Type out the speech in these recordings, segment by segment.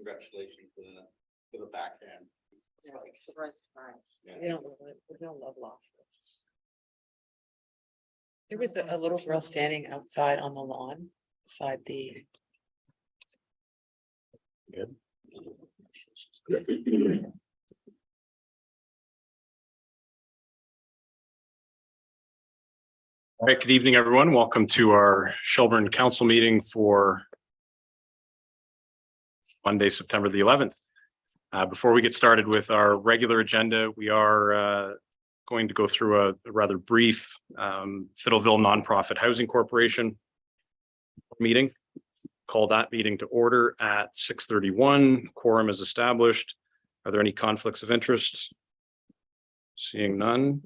congratulations to the backhand. Yeah, surprise. Yeah. We don't love loss. There was a little girl standing outside on the lawn beside the. Good. All right, good evening, everyone. Welcome to our Shelburne Council meeting for Monday, September the 11th. Before we get started with our regular agenda, we are going to go through a rather brief Fiddleville Nonprofit Housing Corporation meeting. Call that meeting to order at 6:31. Quorum is established. Are there any conflicts of interest? Seeing none.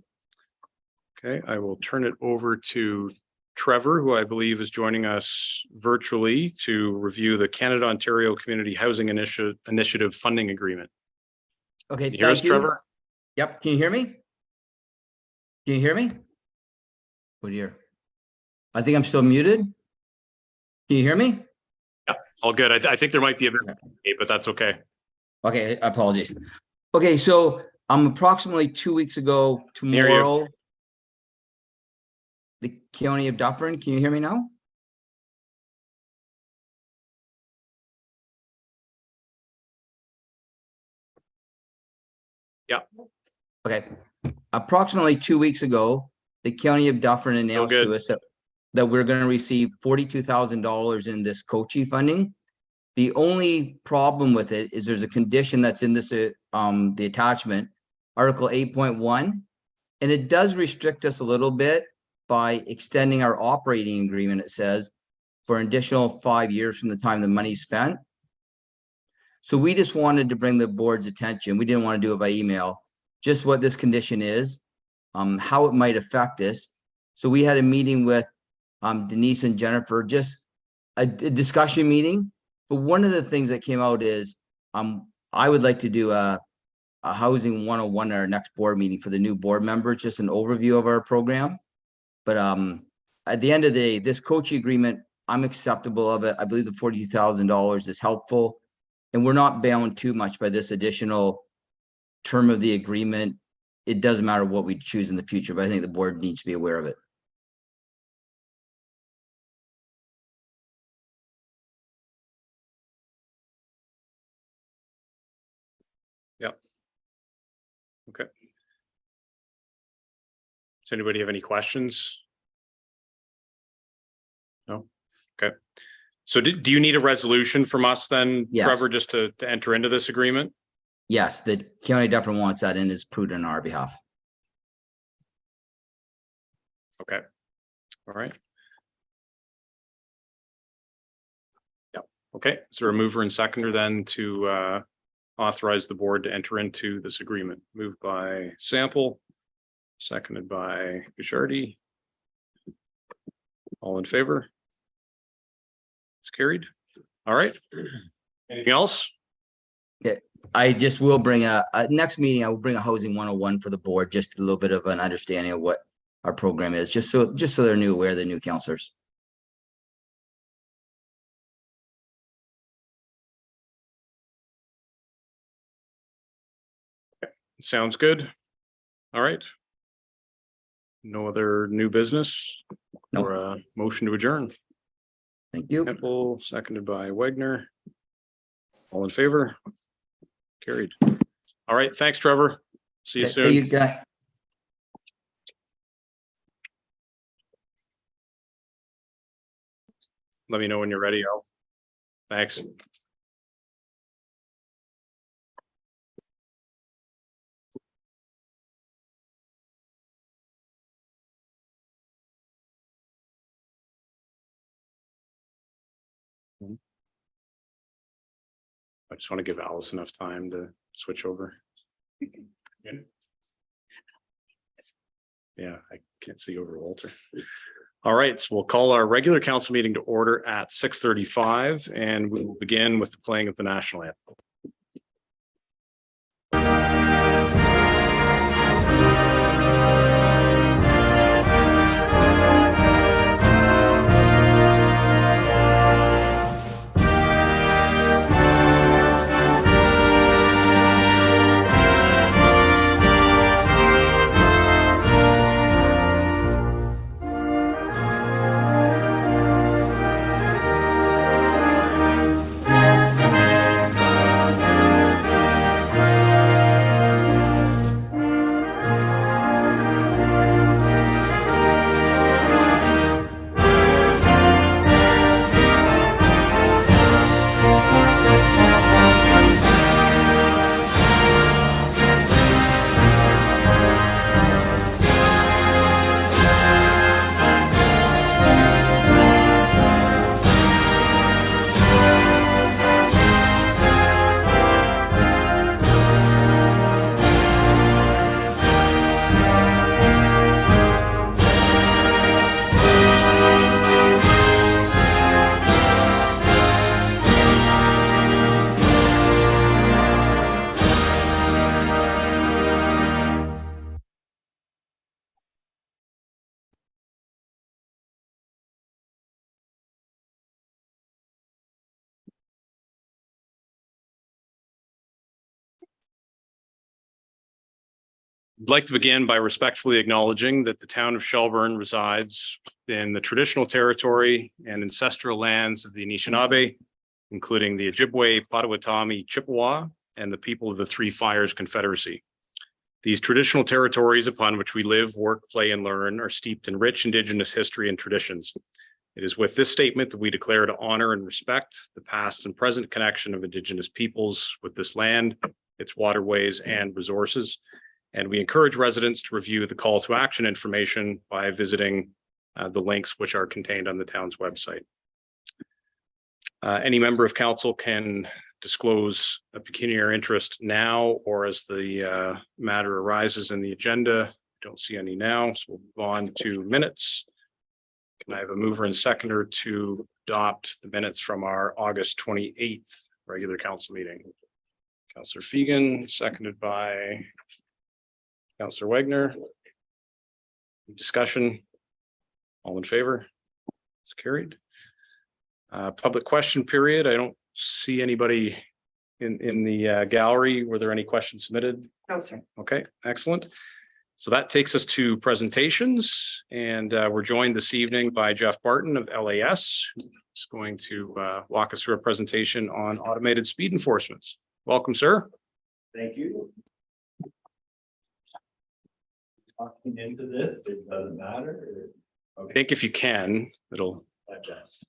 Okay, I will turn it over to Trevor, who I believe is joining us virtually to review the Canada Ontario Community Housing Initiative Funding Agreement. Okay, Can you hear us, thank you. Trevor? Yep, can you hear me? Can you hear me? Oh dear. I think I'm still muted. Can you hear me? Yeah, all good. I think there might be a bit, but that's okay. Okay, apologies. Okay, so approximately 2 weeks ago Hear you. tomorrow, the County of Dufferin, can you hear me now? Yeah. Okay, approximately 2 weeks ago, the County of Dufferin announced good. to us that we're going to receive $42,000 in this COCHI funding. The only problem with it is there's a condition that's in this, the attachment, Article 8.1, and it does restrict us a little bit by extending our operating agreement, it says, for an additional 5 years from the time the money's spent. So we just wanted to bring the board's attention. We didn't want to do it by email, just what this condition is, how it might affect us. So we had a meeting with Denise and Jennifer, just a discussion meeting. But one of the things that came out is I would like to do a housing 101 at our next board meeting for the new board members, just an overview of our program. But at the end of the day, this COCHI agreement, I'm acceptable of it. I believe the $42,000 is helpful, and we're not bound too much by this additional term of the agreement. It doesn't matter what we choose in the future, but I think the board needs to be aware of it. Yep. Okay. Does anybody have any questions? No? Okay. So do you need a resolution from us then, Yes. Trevor, just to enter into this agreement? Yes, the County Dufferin wants that and is prudent on our behalf. Okay. All right. Yep. Okay. So a mover and seconder then to authorize the board to enter into this agreement. Moved by Sample, seconded by Bichardi. All in favor? It's carried. All right. Anything else? I just will bring a next meeting. I will bring a housing 101 for the board, just a little bit of an understanding of what our program is, just so they're aware, the new counselors. Sounds good. All right. No other new business Nope. or a motion to adjourn. Thank you. Temple, seconded by Wagner. All in favor? Carried. All right. Thanks, Trevor. See you soon. Thank you, guys. Let me know when you're ready. Thanks. I just want to give Alice enough time to switch over. Yeah, I can't see over Walter. All right, so we'll call our regular council meeting to order at 6:35, and we will begin with the playing of the national anthem. I'd like to begin by respectfully acknowledging that the town of Shelburne resides in the traditional territory and ancestral lands of the Anishinaabe, including the Ojibwe, Potawatomi, Chippewa, and the people of the Three Fires Confederacy. These traditional territories upon which we live, work, play, and learn are steeped in rich Indigenous history and traditions. It is with this statement that we declare to honor and respect the past and present connection of Indigenous peoples with this land, its waterways and resources. And we encourage residents to review the call to action information by visiting the links which are contained on the town's website. Any member of council can disclose a pecuniary interest now or as the matter arises in the agenda. Don't see any now, so we'll move on to minutes. Can I have a mover and seconder to adopt the minutes from our August 28th regular council meeting? Councillor Fegan, seconded by Councillor Wagner. Discussion? All in favor? It's carried. Public question period. I don't see anybody in the gallery. Were there any questions submitted? No, sir. Okay, excellent. So that takes us to presentations, and we're joined this evening by Jeff Barton of LAS, who's going to walk us through a presentation on automated speed enforcements. Welcome, sir. Thank you. Talking into this, it doesn't matter. I think if you can, it'll. I guess.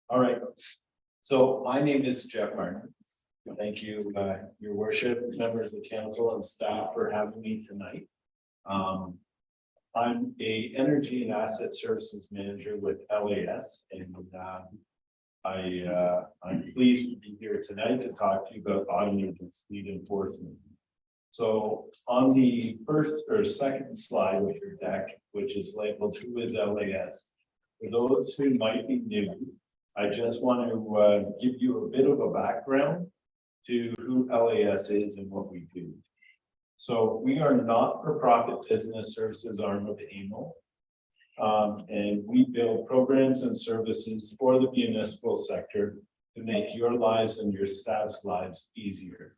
All right. So my name is Jeff Martin. Thank you, your worship, members of council and staff for having me tonight. I'm a energy and asset services manager with LAS, and I'm pleased to be here tonight to talk to you about automated speed enforcement. So on the first or second slide of your deck, which is labeled "Who is LAS?" For those who might be new, I just want to give you a bit of a background to who LAS is and what we do. So we are not-for-profit business services arm of AMO. And we build programs and services for the municipal sector to make your lives and your staff's lives easier.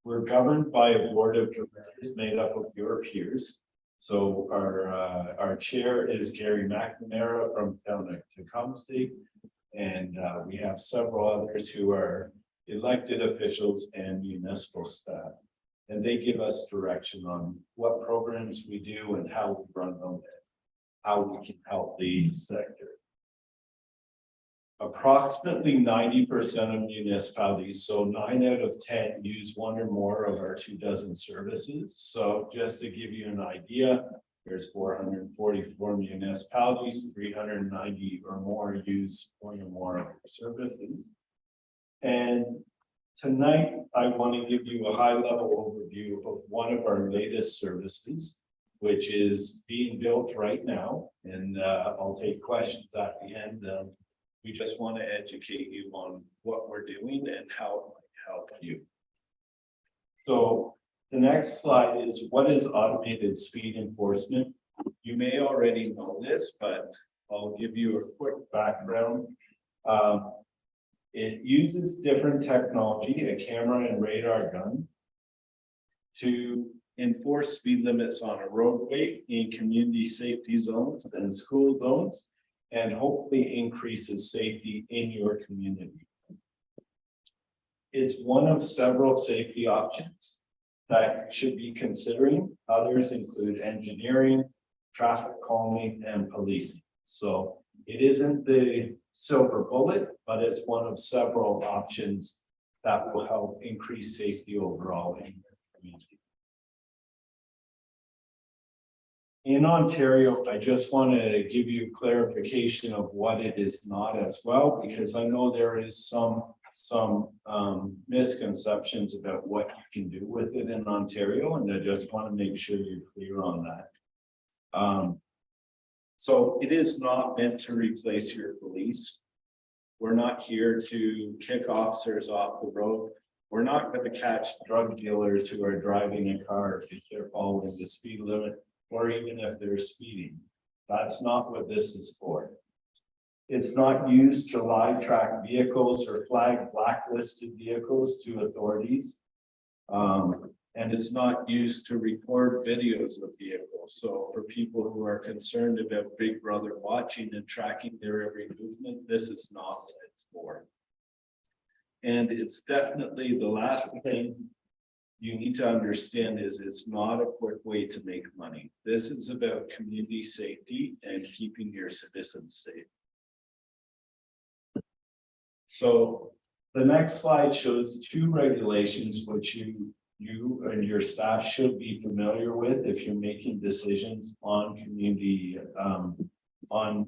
We're governed by a board of directors made up of your peers. So our chair is Gary McNamara from town of Tecumseh, and we have several others who are elected officials and municipal staff, and they give us direction on what programs we do and how we run them and how we can help the sector. Approximately 90% of municipalities, so 9 out of 10, use one or more of our 24 services. So just to give you an idea, there's 444 municipalities, 390 or more use one or more of our services. And tonight, I want to give you a high-level overview of one of our latest services, which is being built right now. And I'll take questions at the end. We just want to educate you on what we're doing and how it might help you. So the next slide is, what is automated speed enforcement? You may already know this, but I'll give you a quick background. It uses different technology, a camera and radar gun, to enforce speed limits on a roadway in community safety zones and school zones, and hopefully increases safety in your community. It's one of several safety options that you should be considering. Others include engineering, traffic calming, and policing. So it isn't the silver bullet, but it's one of several options that will help increase safety overall in your community. In Ontario, I just want to give you clarification of what it is not as well, because I know there is some misconceptions about what you can do with it in Ontario, and I just want to make sure you're clear on that. So it is not meant to replace your police. We're not here to kick officers off the road. We're not going to catch drug dealers who are driving a car if they're following the speed limit, or even if they're speeding. That's not what this is for. It's not used to live track vehicles or flag blacklisted vehicles to authorities. And it's not used to record videos of vehicles. So for people who are concerned about Big Brother watching and tracking their every movement, this is not what it's for. And it's definitely the last thing you need to understand is it's not a quick way to make money. This is about community safety and keeping your citizens safe. So the next slide shows two regulations which you and your staff should be familiar with if you're making decisions on community, on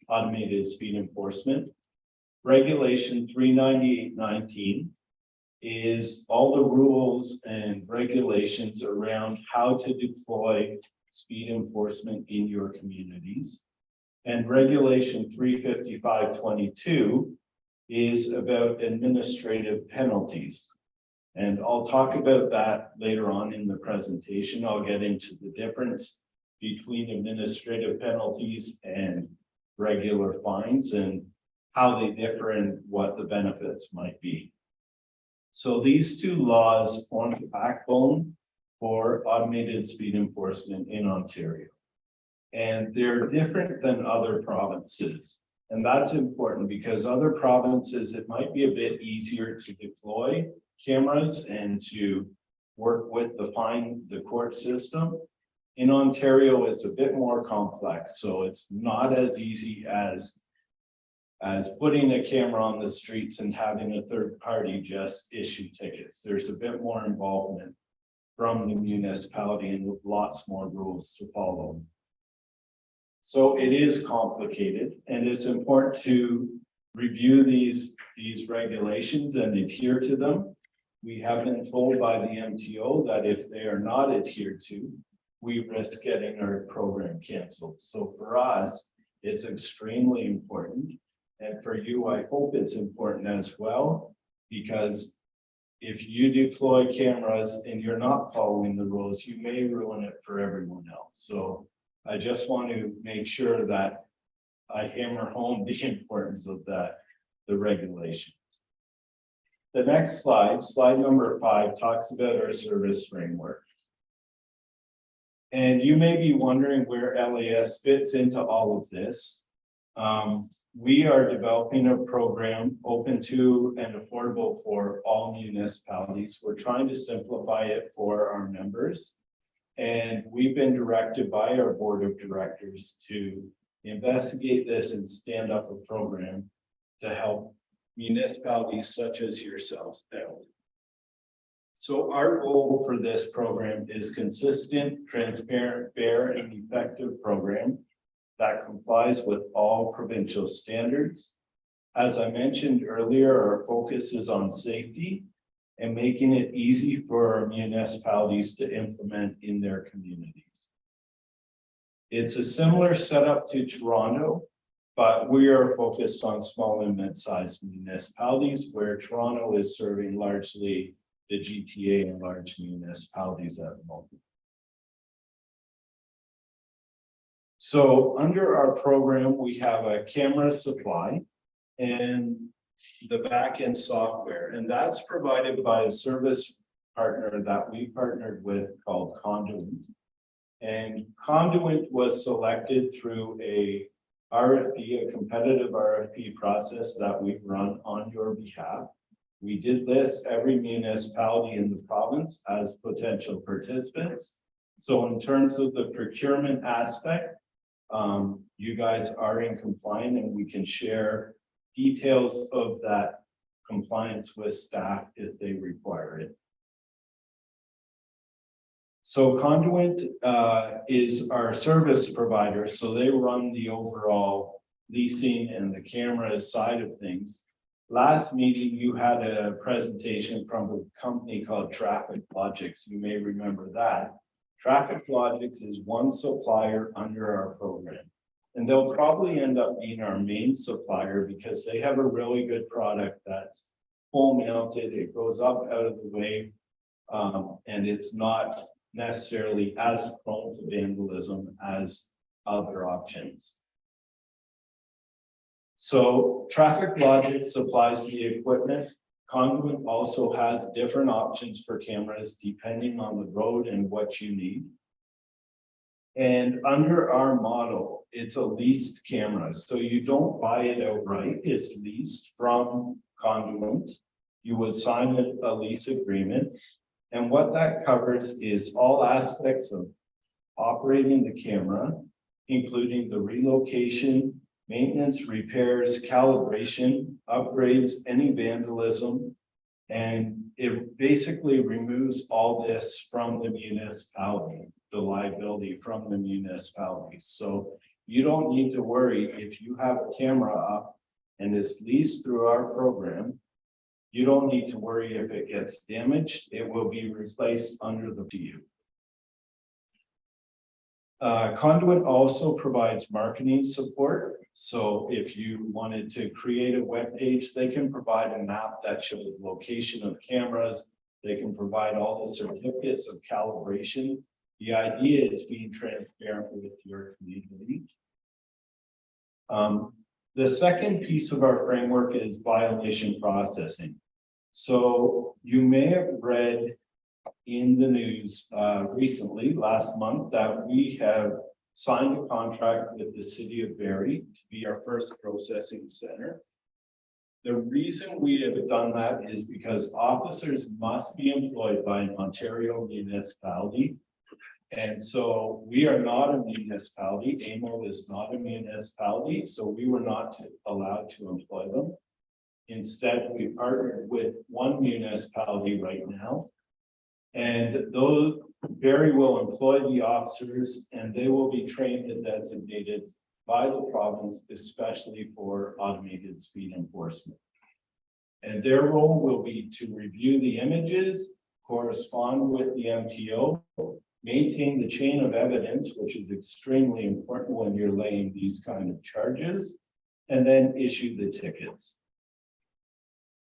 automated speed enforcement. Regulation 39819 is all the rules and regulations around how to deploy speed enforcement in your communities. And regulation 35522 is about administrative penalties. And I'll talk about that later on in the presentation. I'll get into the difference between administrative penalties and regular fines and how they differ and what the benefits might be. So these two laws form the backbone for automated speed enforcement in Ontario. And they're different than other provinces. And that's important because other provinces, it might be a bit easier to deploy cameras and to work with the court system. In Ontario, it's a bit more complex. So it's not as easy as putting a camera on the streets and having a third party just issue tickets. There's a bit more involvement from the municipality and with lots more rules to follow. So it is complicated and it's important to review these regulations and adhere to them. We have been told by the MTO that if they are not adhered to, we risk getting our program canceled. So for us, it's extremely important. And for you, I hope it's important as well, because if you deploy cameras and you're not following the rules, you may ruin it for everyone else. So I just want to make sure that I hammer home the importance of the regulations. The next slide, slide number 5, talks about our service framework. And you may be wondering where LAS fits into all of this. We are developing a program open to and affordable for all municipalities. We're trying to simplify it for our members. And we've been directed by our board of directors to investigate this and stand up a program to help municipalities such as yourselves out. So our goal for this program is consistent, transparent, fair, and effective program that complies with all provincial standards. As I mentioned earlier, our focus is on safety and making it easy for municipalities to implement in their communities. It's a similar setup to Toronto, but we are focused on small and mid-sized municipalities where Toronto is serving largely the GTA and large municipalities at the moment. So under our program, we have a camera supply and the back-end software, and that's provided by a service partner that we partnered with called Conduent. And Conduent was selected through a RFP, a competitive RFP process that we've run on your behalf. We did list every municipality in the province as potential participants. So in terms of the procurement aspect, you guys are in compliance and we can share details of that compliance with staff if they require it. So Conduent is our service provider, so they run the overall leasing and the cameras side of things. Last meeting, you had a presentation from a company called Traffic Logics. You may remember that. Traffic Logics is one supplier under our program. And they'll probably end up being our main supplier because they have a really good product that's pole mounted. It goes up out of the way and it's not necessarily as prone to vandalism as other options. So Traffic Logic supplies the equipment. Conduit also has different options for cameras depending on the road and what you need. And under our model, it's a leased camera, so you don't buy it outright, it's leased from Conduit. You would sign a lease agreement, and what that covers is all aspects of operating the camera, including the relocation, maintenance, repairs, calibration, upgrades, any vandalism. And it basically removes all this from the municipality, the liability from the municipality. So you don't need to worry if you have a camera up and it's leased through our program. You don't need to worry if it gets damaged. It will be replaced under the PU. Conduit also provides marketing support. So if you wanted to create a web page, they can provide a map that shows location of cameras. They can provide all the certificates of calibration. The idea is being transparent with your community. The second piece of our framework is violation processing. So you may have read in the news recently, last month, that we have signed a contract with the city of Barrie to be our first processing center. The reason we have done that is because officers must be employed by an Ontario municipality. And so we are not a municipality. AMO is not a municipality, so we were not allowed to employ them. Instead, we partnered with one municipality right now. And those Barrie will employ the officers and they will be trained and designated by the province, especially for automated speed enforcement. And their role will be to review the images, correspond with the MTO, maintain the chain of evidence, which is extremely important when you're laying these kind of charges, and then issue the tickets.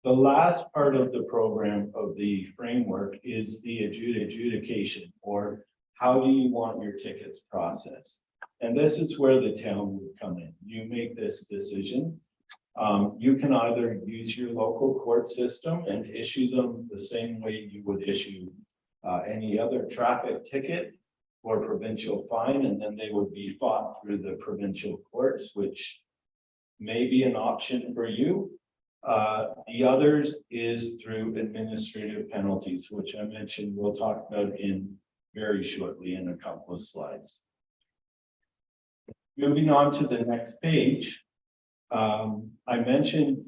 The last part of the program of the framework is the adjudication, or how do you want your tickets processed? And this is where the town would come in. You make this decision. You can either use your local court system and issue them the same way you would issue any other traffic ticket or provincial fine, and then they would be fought through the provincial courts, which may be an option for you. The others is through administrative penalties, which I mentioned we'll talk about in very shortly in a couple of slides. Moving on to the next page, I mentioned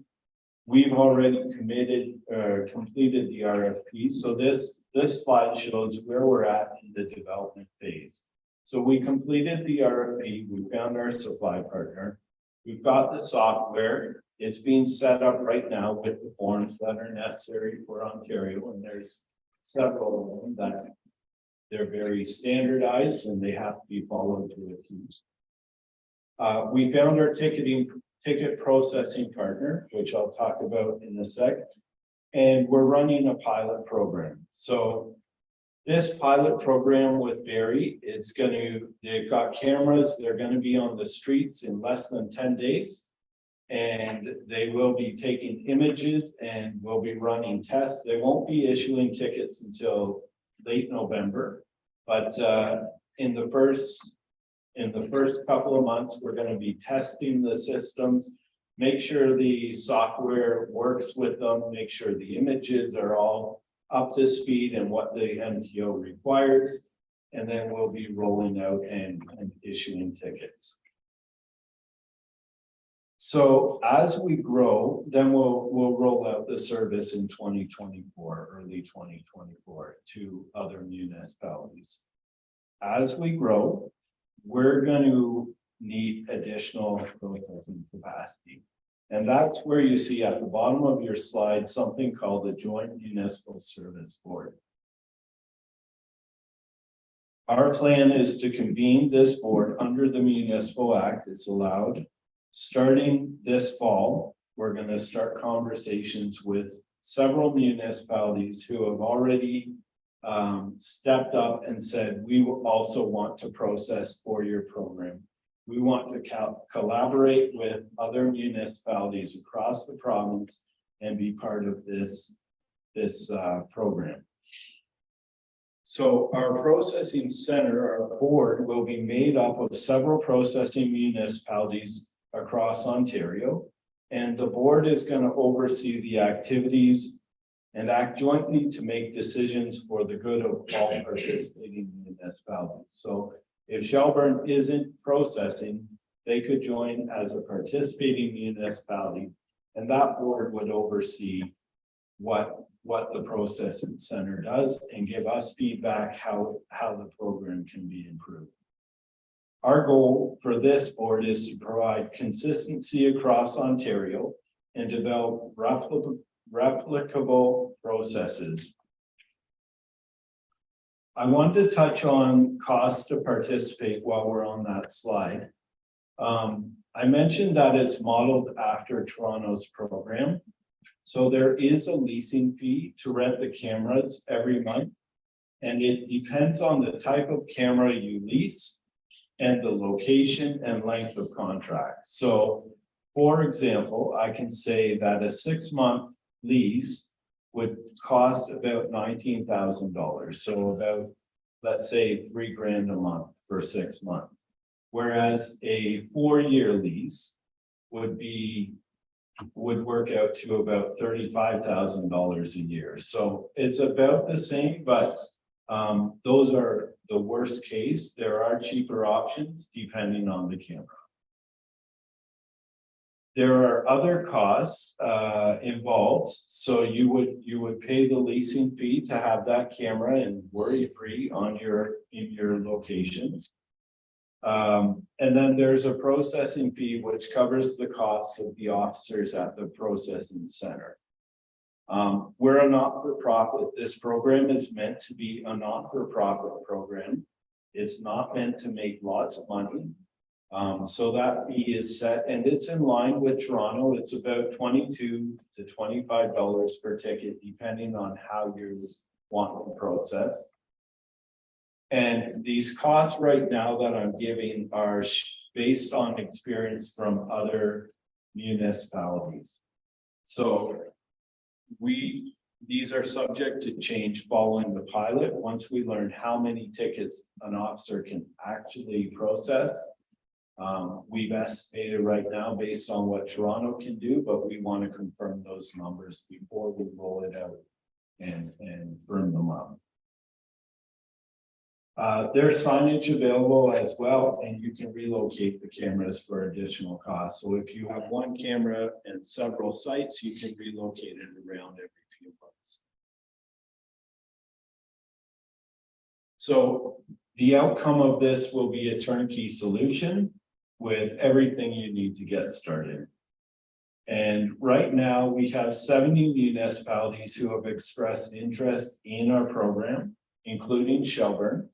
we've already committed or completed the RFP. So this slide shows where we're at in the development phase. So we completed the RFP, we found our supply partner, we've got the software. It's being set up right now with the forms that are necessary for Ontario, and there's several of them that they're very standardized and they have to be followed to a T. We found our ticket processing partner, which I'll talk about in a sec, and we're running a pilot program. So this pilot program with Barrie, they've got cameras, they're going to be on the streets in less than 10 days. And they will be taking images and will be running tests. They won't be issuing tickets until late November. But in the first couple of months, we're going to be testing the systems, make sure the software works with them, make sure the images are all up to speed and what the MTO requires. And then we'll be rolling out and issuing tickets. So as we grow, then we'll roll out the service in 2024, early 2024 to other municipalities. As we grow, we're going to need additional processing capacity. And that's where you see at the bottom of your slide, something called the Joint Municipal Service Board. Our plan is to convene this board under the Municipal Act. It's allowed. Starting this fall, we're going to start conversations with several municipalities who have already stepped up and said, we will also want to process for your program. We want to collaborate with other municipalities across the province and be part of this program. So our processing center, our board, will be made up of several processing municipalities across Ontario. And the board is going to oversee the activities and act jointly to make decisions for the good of all participating municipalities. So if Shelburne isn't processing, they could join as a participating municipality, and that board would oversee what the processing center does and give us feedback how the program can be improved. Our goal for this board is to provide consistency across Ontario and develop replicable processes. I want to touch on cost to participate while we're on that slide. I mentioned that it's modeled after Toronto's program. So there is a leasing fee to rent the cameras every month. And it depends on the type of camera you lease and the location and length of contract. So for example, I can say that a 6-month lease would cost about $19,000. So about, let's say, $3,000 a month for 6 months. Whereas a 4-year lease would work out to about $35,000 a year. So it's about the same, but those are the worst case. There are cheaper options depending on the camera. There are other costs involved. So you would pay the leasing fee to have that camera and worry-free in your location. And then there's a processing fee which covers the costs of the officers at the processing center. We're a not-for-profit. This program is meant to be a not-for-profit program. It's not meant to make lots of money. So that fee is set and it's in line with Toronto. It's about $22 to $25 per ticket, depending on how you want to process. And these costs right now that I'm giving are based on experience from other municipalities. So these are subject to change following the pilot. Once we learn how many tickets an officer can actually process, we've estimated right now based on what Toronto can do, but we want to confirm those numbers before we roll it out and firm them up. There's signage available as well, and you can relocate the cameras for additional costs. So if you have one camera and several sites, you can relocate it around every few months. So the outcome of this will be a turnkey solution with everything you need to get started. And right now we have 70 municipalities who have expressed interest in our program, including Shelburne.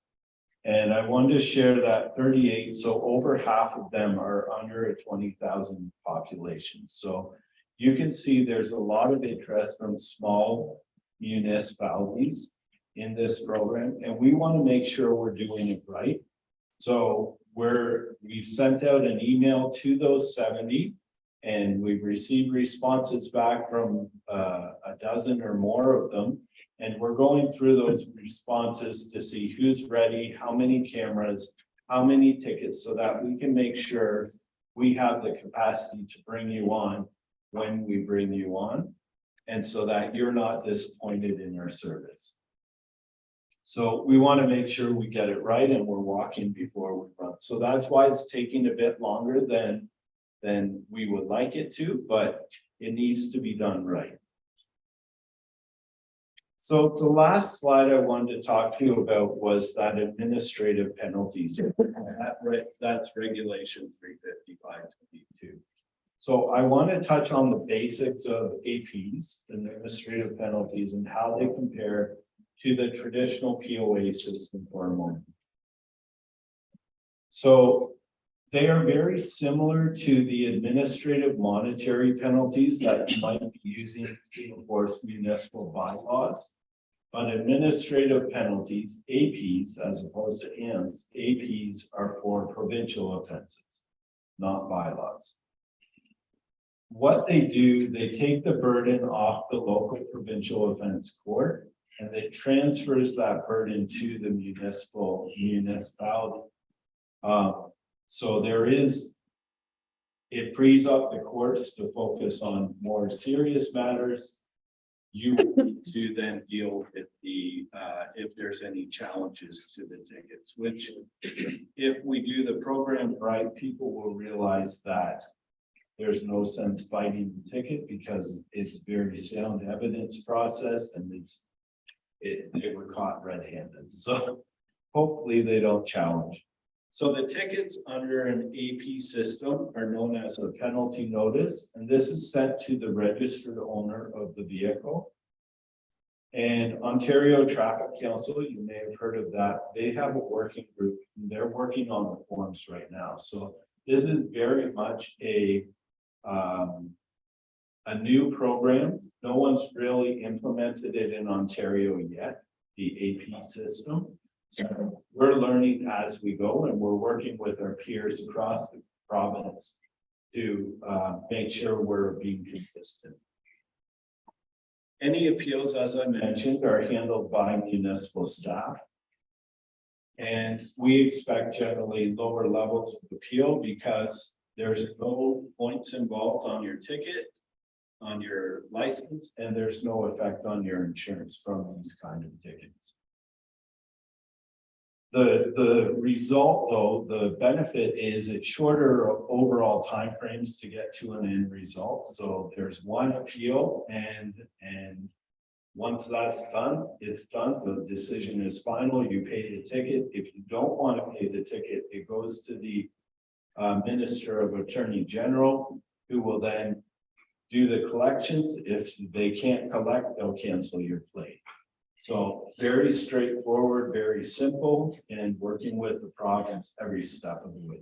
And I wanted to share that 38, so over half of them are under a 20,000 population. So you can see there's a lot of interest from small municipalities in this program, and we want to make sure we're doing it right. So we've sent out an email to those 70, and we've received responses back from a dozen or more of them. And we're going through those responses to see who's ready, how many cameras, how many tickets, so that we can make sure we have the capacity to bring you on when we bring you on, and so that you're not disappointed in our service. So we want to make sure we get it right and we're walking before we run. So that's why it's taking a bit longer than we would like it to, but it needs to be done right. So the last slide I wanted to talk to you about was that administrative penalties. That's regulation 355.22. So I want to touch on the basics of APs, administrative penalties, and how they compare to the traditional POA system for a moment. So they are very similar to the administrative monetary penalties that you might be using to enforce municipal bylaws. But administrative penalties, APs, as opposed to AMs, APs are for provincial offenses. not bylaws. What they do, they take the burden off the local provincial offense court and it transfers that burden to the municipality. So there is, it frees up the courts to focus on more serious matters. You need to then deal with the, if there's any challenges to the tickets, which if we do the program right, people will realize that there's no sense fighting the ticket because it's very sound evidence process and they were caught red-handed. So hopefully they don't challenge. So the tickets under an AP system are known as a penalty notice, and this is sent to the registered owner of the vehicle. And Ontario Traffic Council, you may have heard of that, they have a working group, and they're working on the forms right now. So this is very much a new program. No one's really implemented it in Ontario yet, the AP system. So we're learning as we go, and we're working with our peers across the province to make sure we're being consistent. Any appeals, as I mentioned, are handled by municipal staff. And we expect generally lower levels of appeal because there's no points involved on your ticket, on your license, and there's no effect on your insurance from these kind of tickets. The result, though, the benefit is it's shorter overall timeframes to get to an end result. So there's one appeal and once that's done, it's done. The decision is final. You pay the ticket. If you don't want to pay the ticket, it goes to the Minister of Attorney General, who will then do the collections. If they can't collect, they'll cancel your plate. So very straightforward, very simple, and working with the province every step of the way.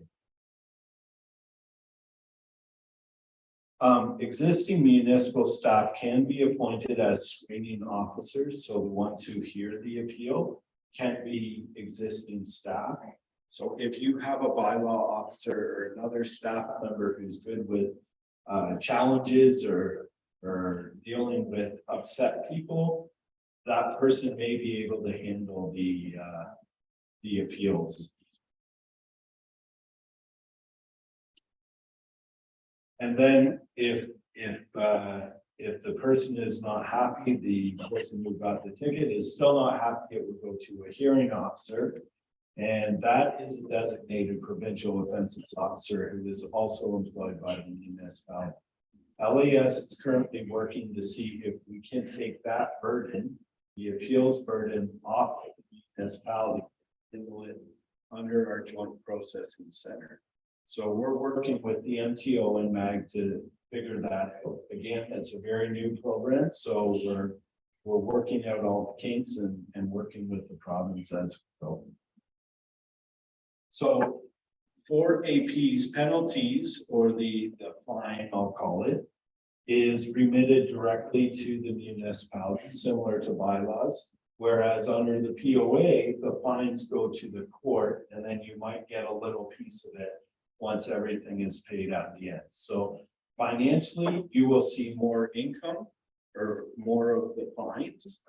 Existing municipal staff can be appointed as screening officers. So the ones who hear the appeal can be existing staff. So if you have a bylaw officer or another staff member who's good with challenges or dealing with upset people, that person may be able to handle the appeals. And then if the person is not happy, the person who got the ticket is still not happy, it will go to a hearing officer. And that is a designated provincial offenses officer who is also employed by the municipality. LAS is currently working to see if we can take that burden, the appeals burden, off the municipality under our joint processing center. So we're working with the MTO and MAG to figure that out. Again, it's a very new program, so we're working out all the kinks and working with the province as we go. So for AP's penalties, or the fine, I'll call it, is remitted directly to the municipality, similar to bylaws. Whereas under the POA, the fines go to the court, and then you might get a little piece of it once everything is paid at the end. So financially, you will see more income or more of the fines,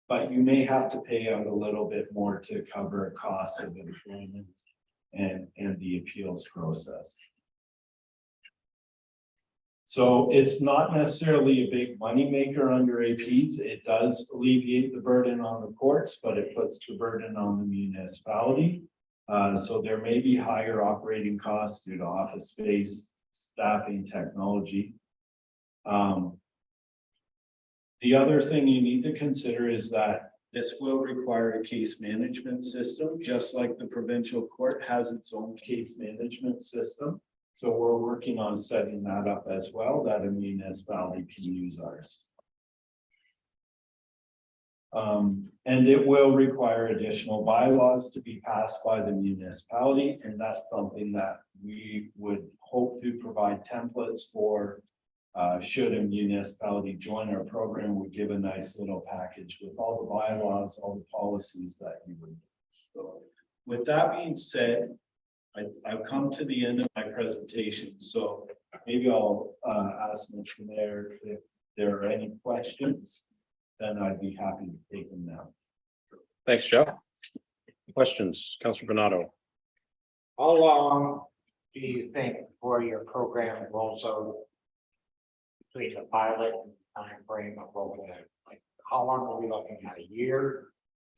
but you may have to pay out a little bit more to cover costs of employment and the appeals process. So it's not necessarily a big money maker under APs. It does alleviate the burden on the courts, but it puts the burden on the municipality. So there may be higher operating costs due to office space, staffing, technology. The other thing you need to consider is that this will require a case management system, just like the provincial court has its own case management system. So we're working on setting that up as well, that a municipality can use ours. And it will require additional bylaws to be passed by the municipality, and that's something that we would hope to provide templates for. Should a municipality join our program, we give a nice little package with all the bylaws, all the policies that you would. So with that being said, I've come to the end of my presentation, so maybe I'll ask Mr. Mayor if there are any questions. Then I'd be happy to take them now. Thanks, Jeff. Questions, Councilor Bernardo? How long do you think before your program rolls out? Between the pilot and time frame of rolling out, like, how long are we looking at, a year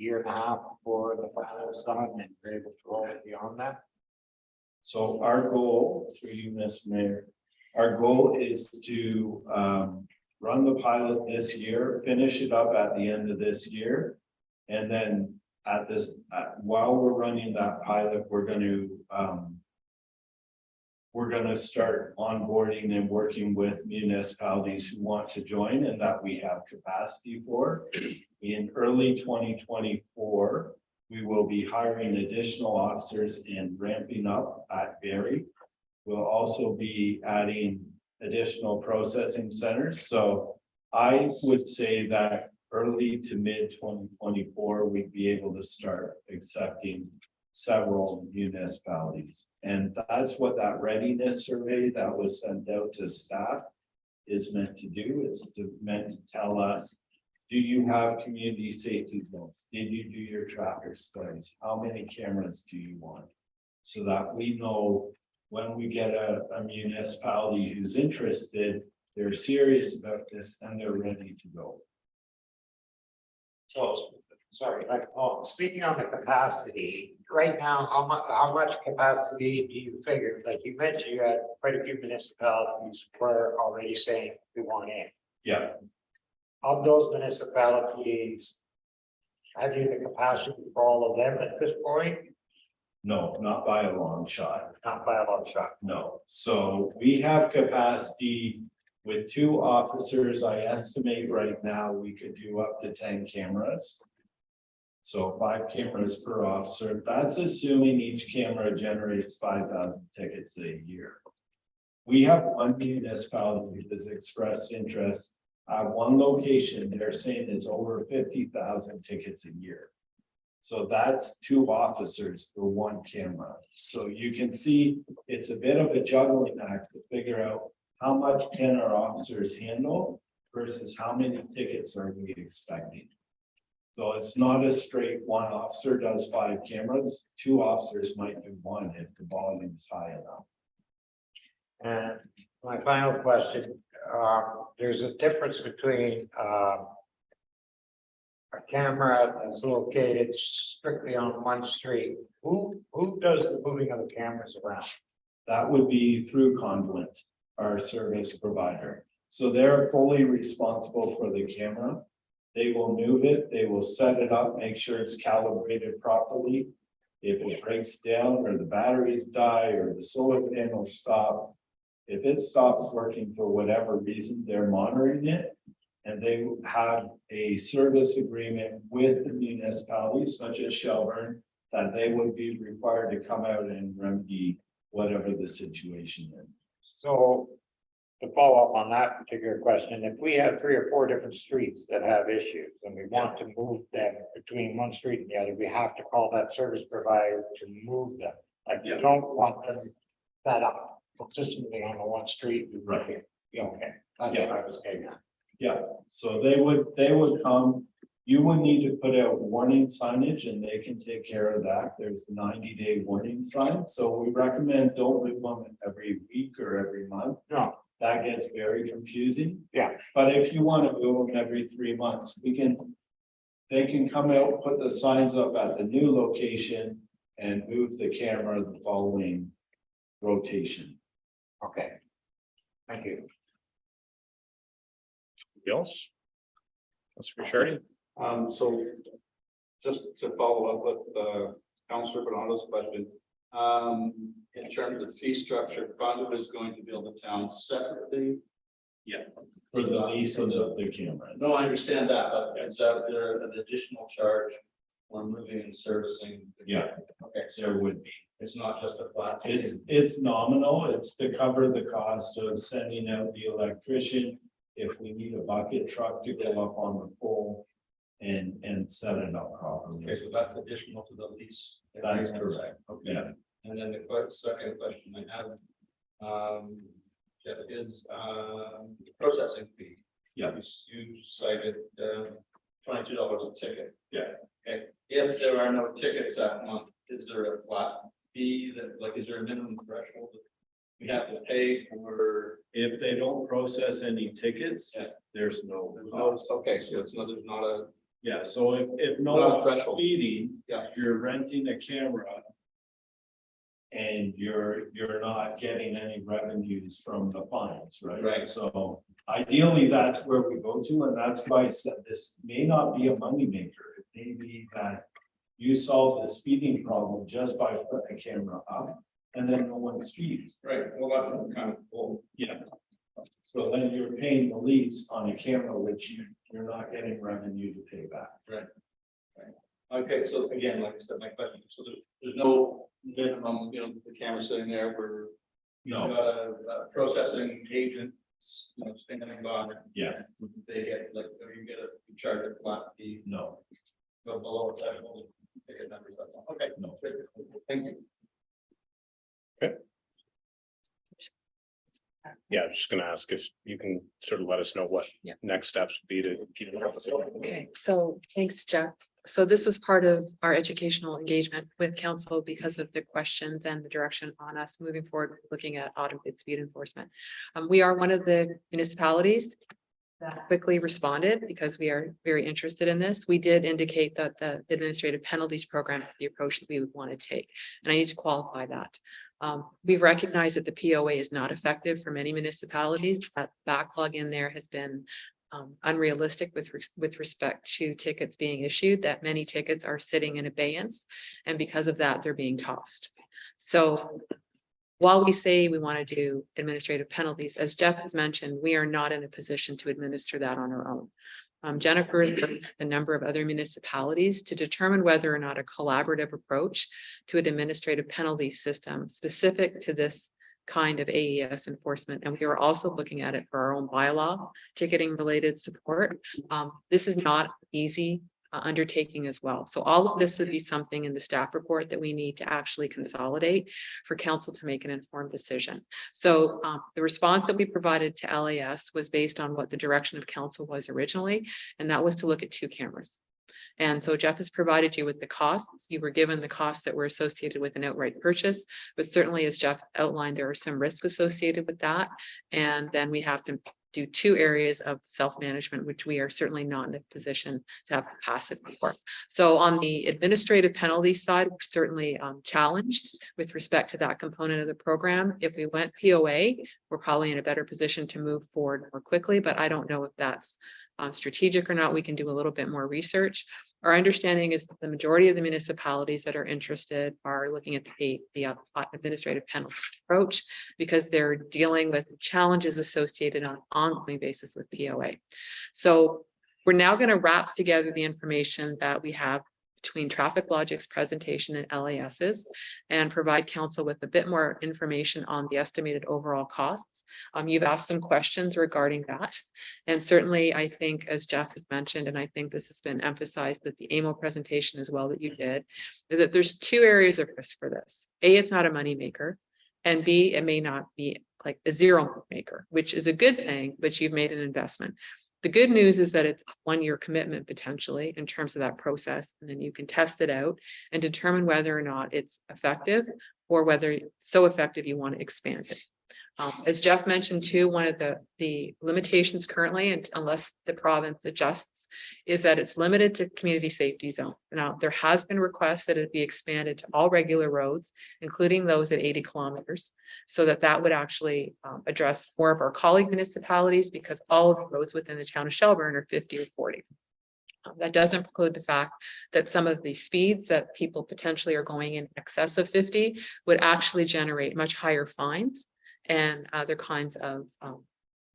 and a half before the pilot is done and you're able to roll it beyond that? So our goal, through you, Mr. Mayor, our goal is to run the pilot this year, finish it up at the end of this year. And then while we're running that pilot, we're gonna start onboarding and working with municipalities who want to join and that we have capacity for. In early 2024, we will be hiring additional officers and ramping up at Barrie. We'll also be adding additional processing centers. So I would say that early to mid 2024, we'd be able to start accepting several municipalities. And that's what that readiness survey that was sent out to staff is meant to do. It's meant to tell us, do you have community safety zones? Did you do your tracker studies? How many cameras do you want? So that we know when we get a municipality who's interested, they're serious about this and they're ready to go. So, sorry, speaking on the capacity, right now, how much capacity do you figure? Like you mentioned, you had quite a few municipalities were already saying we want in. Yeah, Of those municipalities, have you the capacity for all of them at this point? no, not by a long shot. Not by a long shot. No, so we have capacity with 2 officers. I estimate right now we could do up to 10 cameras. So 5 cameras per officer. That's assuming each camera generates 5,000 tickets a year. We have one municipality that has expressed interest at one location. They're saying it's over 50,000 tickets a year. So that's 2 officers for 1 camera. So you can see it's a bit of a juggling act to figure out how much can our officers handle versus how many tickets are we expecting. So it's not a straight one officer does 5 cameras, 2 officers might do 1 if the volume is high enough. And my final question, there's a difference between a camera that's located strictly on one street. Who does the moving of the cameras around? That would be through Conduit, our service provider. So they're fully responsible for the camera. They will move it, they will set it up, make sure it's calibrated properly. If it breaks down or the batteries die or the solar panels stop, if it stops working for whatever reason, they're monitoring it. And they have a service agreement with the municipalities such as Shelburne that they would be required to come out and remedy whatever the situation is. So to follow up on that particular question, if we have 3 or 4 different streets that have issues and we want to move them between one street and the other, we have to call that service provider to move them. Like you don't want them set up consistently on the one street. Right. Yeah, okay. That's what I was getting at. Yeah, so they would come, you would need to put out warning signage and they can take care of that. There's the 90-day warning sign. So we recommend don't move them every week or every month. No. That gets very confusing. Yeah. But if you want to move them every 3 months, they can come out, put the signs up at the new location and move the camera the following rotation. Okay. Thank you. Anybody else? Councilor Richardi? So just to follow up with Councilor Bernardo's question, in terms of fee structure, Conduit is going to bill the town separately. Yeah. For the lease of the camera. No, I understand that, but is there an additional charge when moving and servicing? Yeah. Okay, so There would be. it's not just a flat fee. It's nominal. It's to cover the cost of sending out the electrician. If we need a bucket truck to go up on the pole and set it up properly. Okay, so that's additional to the lease. That's correct. Okay. And then the second question I have, Jeff, is, the processing fee. Yeah. You cited, $22 a ticket. Yeah. Okay, if there are no tickets that month, is there a flat fee that, like, is there a minimum threshold that we have to pay for? If they don't process any tickets, Yeah. there's no. There's no, cost. okay, so it's not, there's not a, Yeah, so if no Not a one's threshold. speeding, yeah, you're renting a camera. And you're not getting any revenues from the fines, right? Right. So ideally, that's where we go to, and that's why I said this may not be a moneymaker. It may be that you solve the speeding problem just by putting a camera up, and then no one speeds. right, well, that's kind of cool. Yeah. So then you're paying the lease on a camera, which you're not getting revenue to pay back. Okay, so again, like I said, my question, so there's no minimum, the camera sitting there where you got No, a processing agent, standing by, yeah, they get, like, you get you charge a flat fee, no, go below a threshold, they get numbers, that's all. Okay, no. great. Thank you. Yeah, I was just gonna ask if you can sort of let us know what Yeah. next steps would be to keep it up. Okay, so thanks, Jeff. So this was part of our educational engagement with council because of the questions and the direction on us moving forward, looking at automated speed enforcement. We are one of the municipalities that quickly responded because we are very interested in this. We did indicate that the administrative penalties program is the approach that we would want to take, and I need to qualify that. We've recognized that the POA is not effective for many municipalities. That backlog in there has been unrealistic with respect to tickets being issued, that many tickets are sitting in abeyance, and because of that, they're being tossed. So while we say we want to do administrative penalties, as Jeff has mentioned, we are not in a position to administer that on our own. Jennifer has worked with a number of other municipalities to determine whether or not a collaborative approach to an administrative penalty system specific to this kind of AES enforcement. And we are also looking at it for our own bylaw ticketing related support. This is not easy undertaking as well. So all of this would be something in the staff report that we need to actually consolidate for council to make an informed decision. So the response that we provided to LAS was based on what the direction of council was originally, and that was to look at 2 cameras. And so Jeff has provided you with the costs. You were given the costs that were associated with an outright purchase, but certainly as Jeff outlined, there are some risks associated with that. And then we have to do 2 areas of self-management, which we are certainly not in a position to have capacity for. So on the administrative penalty side, we're certainly challenged with respect to that component of the program. If we went POA, we're probably in a better position to move forward more quickly, but I don't know if that's strategic or not. We can do a little bit more research. Our understanding is that the majority of the municipalities that are interested are looking at the administrative penalty approach because they're dealing with challenges associated on an ongoing basis with POA. So we're now going to wrap together the information that we have between Traffic Logic's presentation and LAS's and provide council with a bit more information on the estimated overall costs. You've asked some questions regarding that. And certainly I think, as Jeff has mentioned, and I think this has been emphasized that the AMO presentation as well that you did, is that there's 2 areas of risk for this. A, it's not a money maker. And B, it may not be like a zero maker, which is a good thing, but you've made an investment. The good news is that it's a 1-year commitment potentially in terms of that process, and then you can test it out and determine whether or not it's effective or whether it's so effective you want to expand it. As Jeff mentioned too, one of the limitations currently, and unless the province adjusts, is that it's limited to community safety zone. Now, there has been requests that it be expanded to all regular roads, including those at 80 kilometers, so that would actually address more of our colleague municipalities because all of the roads within the town of Shelburne are 50 or 40. That doesn't preclude the fact that some of the speeds that people potentially are going in excess of 50 would actually generate much higher fines and other kinds of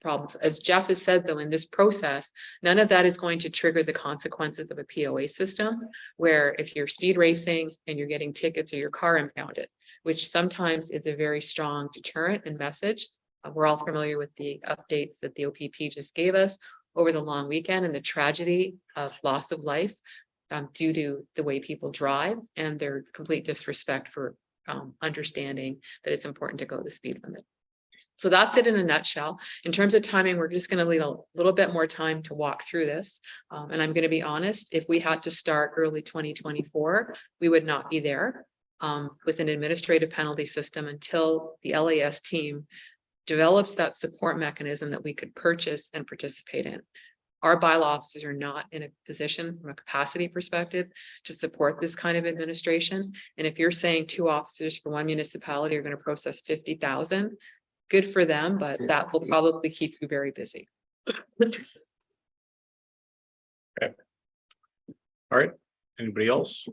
problems. As Jeff has said, though, in this process, none of that is going to trigger the consequences of a POA system, where if you're speed racing and you're getting tickets or your car impounded, which sometimes is a very strong deterrent and message. We're all familiar with the updates that the OPP just gave us over the long weekend and the tragedy of loss of life due to the way people drive and their complete disrespect for understanding that it's important to go the speed limit. So that's it in a nutshell. In terms of timing, we're just going to leave a little bit more time to walk through this. And I'm going to be honest, if we had to start early 2024, we would not be there with an administrative penalty system until the LAS team develops that support mechanism that we could purchase and participate in. Our bylaw officers are not in a position from a capacity perspective to support this kind of administration. And if you're saying 2 officers for one municipality are going to process 50,000, good for them, but that will probably keep you very busy. All right, anybody else?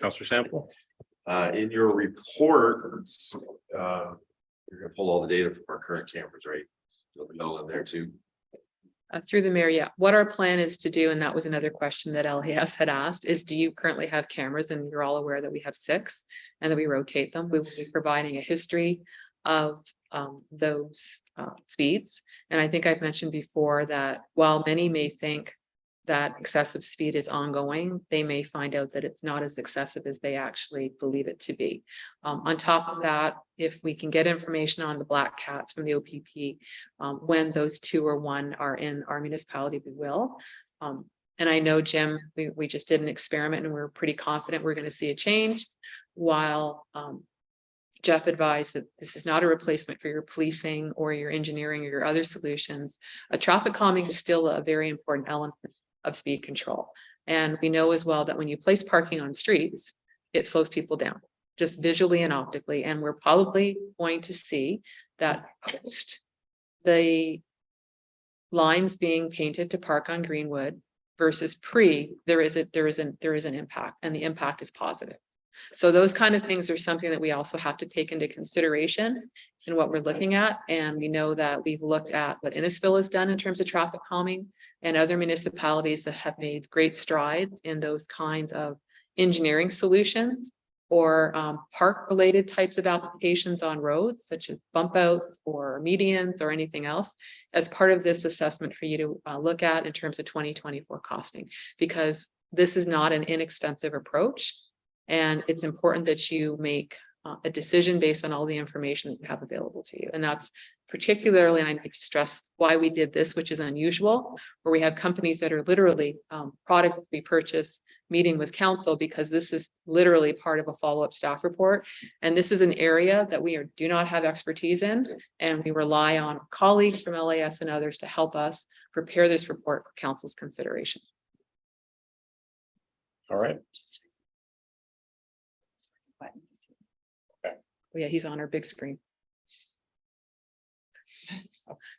Councillor Sample? In your report, you're gonna pull all the data from our current cameras, right? There'll be all in there too. Through the mayor, yeah. What our plan is to do, and that was another question that LAS had asked, is do you currently have cameras? And you're all aware that we have 6 and that we rotate them. We will be providing a history of those speeds. And I think I've mentioned before that while many may think that excessive speed is ongoing, they may find out that it's not as excessive as they actually believe it to be. On top of that, if we can get information on the black cats from the OPP, when those 2 or 1 are in our municipality, we will. And I know, Jim, we just did an experiment and we're pretty confident we're going to see a change, while Jeff advised that this is not a replacement for your policing or your engineering or your other solutions. Traffic calming is still a very important element of speed control. And we know as well that when you place parking on streets, it slows people down, just visually and optically. And we're probably going to see that post the lines being painted to park on Greenwood versus pre, there is an impact, and the impact is positive. So those kind of things are something that we also have to take into consideration in what we're looking at. And we know that we've looked at what Innisfil has done in terms of traffic calming, and other municipalities that have made great strides in those kinds of engineering solutions or park related types of applications on roads, such as bump outs or medians or anything else, as part of this assessment for you to look at in terms of 2024 costing, because this is not an inexpensive approach. And it's important that you make a decision based on all the information that you have available to you. And that's particularly, and I need to stress why we did this, which is unusual, where we have companies that are literally products we purchase meeting with council, because this is literally part of a follow-up staff report. And this is an area that we do not have expertise in, and we rely on colleagues from LAS and others to help us prepare this report for council's consideration. All right. Yeah, he's on our big screen.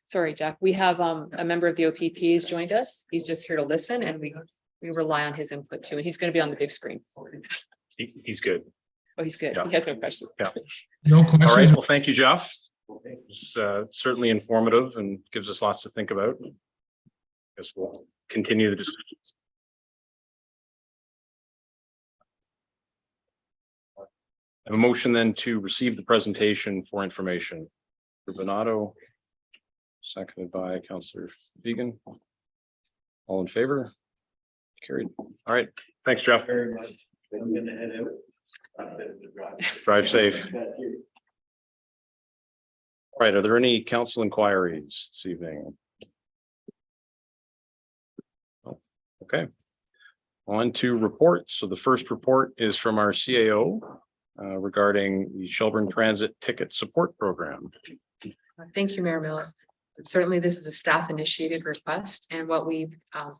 Sorry, Jack. We have a member of the OPP has joined us. He's just here to listen, and we rely on his input too. And he's going to be on the big screen. He's good. Oh, he's good. Yeah. He has no questions. Yeah. No All right, questions. well, thank you, Jeff. It's certainly informative and gives us lots to think about. Guess we'll continue the discussions. I have a motion then to receive the presentation for information. Urbanato, seconded by Councillor Vegan. All in favor? Carried. All right, thanks, Jeff. Very much. I'm gonna head out. Drive safe. All right, are there any council inquiries this evening? Oh, okay. On to reports. So the first report is from our CAO regarding the Shelburne Transit Ticket Support Program. Thank you, Mayor Mills. Certainly, this is a staff initiated request, and what we're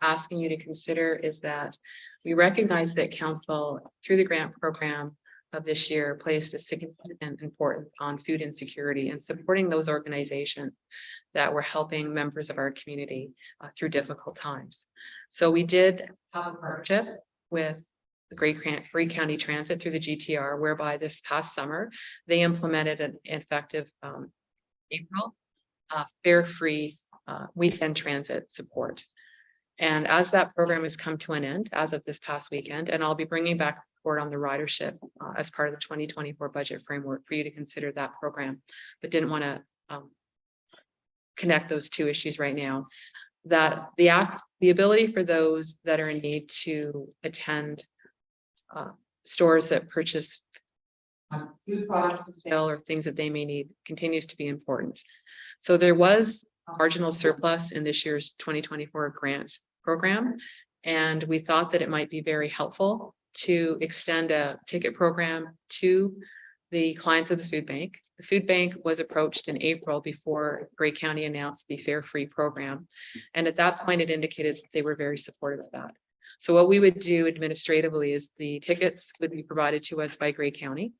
asking you to consider is that we recognize that council, through the grant program of this year, placed a significant importance on food insecurity and supporting those organizations that were helping members of our community through difficult times. So we did have a partnership with the Grey County Transit through the GTR, whereby this past summer, they implemented an effective April fare-free weekend transit support. And as that program has come to an end as of this past weekend, and I'll be bringing back a report on the ridership as part of the 2024 budget framework for you to consider that program, but didn't want to connect those two issues right now. That the ability for those that are in need to attend stores that purchase food products for sale or things that they may need continues to be important. So there was a marginal surplus in this year's 2024 grant program. And we thought that it might be very helpful to extend a ticket program to the clients of the food bank. The food bank was approached in April before Grey County announced the Fare Free program. And at that point, it indicated that they were very supportive of that. So what we would do administratively is the tickets would be provided to us by Grey County.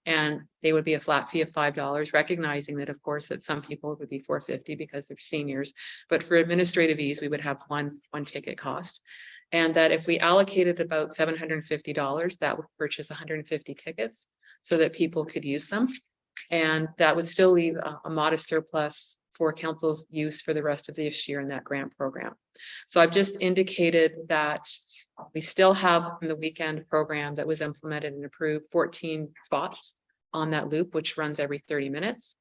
And they would be a flat fee of $5, recognizing that, of course, that some people it would be $4.50 because they're seniors. But for administrative ease, we would have one ticket cost. And that if we allocated about $750, that would purchase 150 tickets so that people could use them. And that would still leave a modest surplus for council's use for the rest of this year in that grant program. So I've just indicated that we still have in the weekend program that was implemented and approved 14 spots on that loop, which runs every 30 minutes.